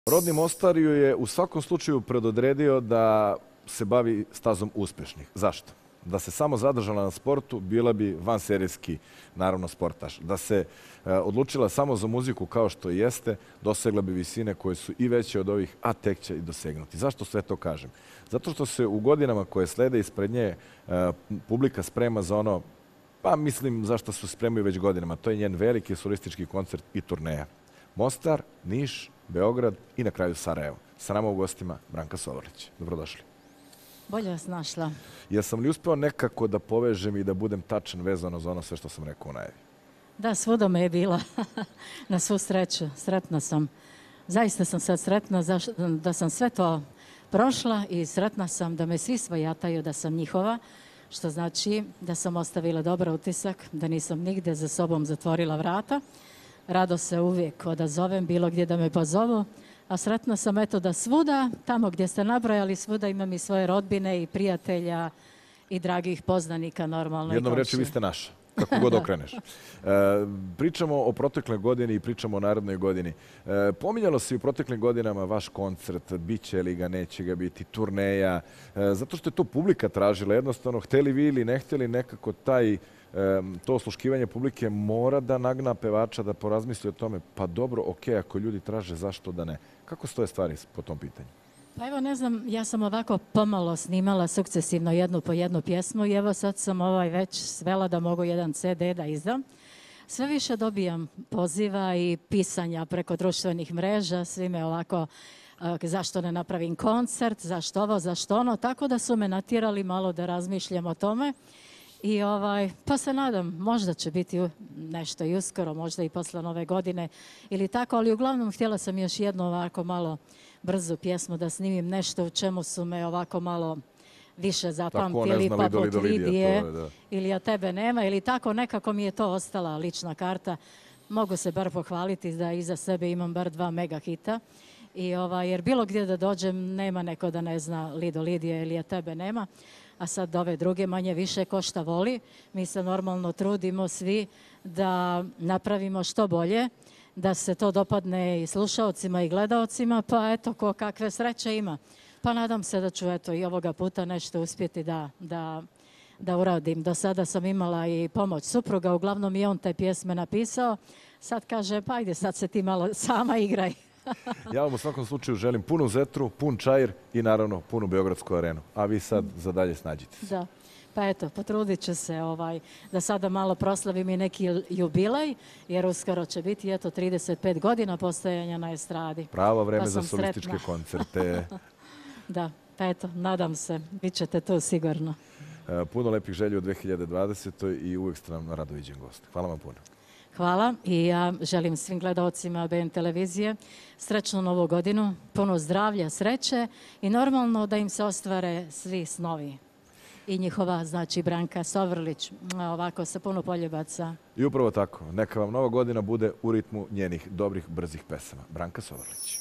Rodni Mostar ju je u svakom slučaju predodredio da se bavi stazom uspešnih. Zašto? Da se samo zadržala na sportu, bila bi vanserijski, naravno, sportaš. Da se odlučila samo za muziku kao što jeste, dosegla bi visine koje su i veće od ovih, a tek će i dosegnuti. Zašto sve to kažem? Zato što se u godinama koje slede ispred nje publika sprema za ono, pa mislim zašto se spremaju već godinama. To je njen veliki solistički koncert i turneja. Mostar, Niš, Beograd i na kraju Sarajevo. Sa nama u gostima Branka Sovrlić. Dobrodošli. Bolje vas našla. Jesam li uspeo nekako da povežem i da budem tačan vezano za ono sve što sam rekao u najavi? Da, svuda me je bila. Na svu sreću. Sretna sam. Zaista sam sad sretna da sam sve to prošla i sretna sam da me svi svojataju, da sam njihova, što znači da sam ostavila dobar utisak, da nisam nigde za sobom zatvorila vrata. Rado se uvijek odazovem, bilo gdje da me pozovu, a sretna sam eto da svuda, tamo gdje ste nabrojali, svuda imam i svoje rodbine i prijatelja i dragih poznanika normalno. Jednom reči vi ste naša, kako god okreneš. Pričamo o protekle godini i pričamo o narednoj godini. Pominjalo se i u proteklim godinama vaš koncert, biće li ga, neće ga biti, turneja, zato što je to publika tražila. Jednostavno, hteli vi ili ne hteli, nekako to osluškivanje publike mora da nagna pevača da porazmisli o tome, pa dobro, okej, ako ljudi traže, zašto da ne? Kako stoje stvari po tom pitanju? Pa evo, ne znam, ja sam ovako pomalo snimala sukcesivno jednu po jednu pjesmu i evo sad sam već svela da mogu jedan CD da izdam. Sve više dobijam poziva i pisanja preko društvenih mreža, svi me ovako, zašto ne napravim koncert, zašto ovo, zašto ono, tako da su me natjerali malo da razmišljam o tome. I pa se nadam, možda će biti nešto i uskoro, možda i posle Nove godine ili tako, ali uglavnom htjela sam još jednu ovako malo brzu pjesmu da snimim nešto u čemu su me ovako malo više zapamtili, poput Lidije ili Ja tebe nema ili tako, nekako mi je to ostala lična karta. Mogu se bar pohvaliti da iza sebe imam bar 2 mega hita. Jer bilo gdje da dođem nema neko da ne zna Lido Lidije ili Ja tebe nema. A sad ove druge manje više ko šta voli. Mi se normalno trudimo svi da napravimo što bolje, da se to dopadne i slušaocima i gledaocima, pa eto ko kakve sreće ima. Pa nadam se da ću eto i ovoga puta nešto uspjeti da uradim. Do sada sam imala i pomoć supruga, uglavnom i on te pjesme napisao. Sad kaže, pa ajde sad se ti malo sama igraj. Ja vam u svakom slučaju želim punu zetru, pun čair i naravno punu Beogradsku arenu. A vi sad za dalje snađite se. Da. Pa eto, potrudit ću se da sada malo proslavim i neki jubilej, jer uskoro će biti 35 godina postojanja na estradi. Pravo vreme za solističke koncerte. Da, pa eto, nadam se, bit ćete tu sigurno. Puno lepih želja u 2020. i uvijek ste nam rado viđen gost. Hvala vam puno. Hvala i ja želim svim gledaocima BN televizije srećnu novu godinu, puno zdravlja, sreće i normalno da im se ostvare svi snovi. I njihova, znači, Branka Sovrlić, ovako sa puno poljubaca. I upravo tako. Neka vam nova godina bude u ritmu njenih dobrih, brzih pesama. Branka Sovrlić.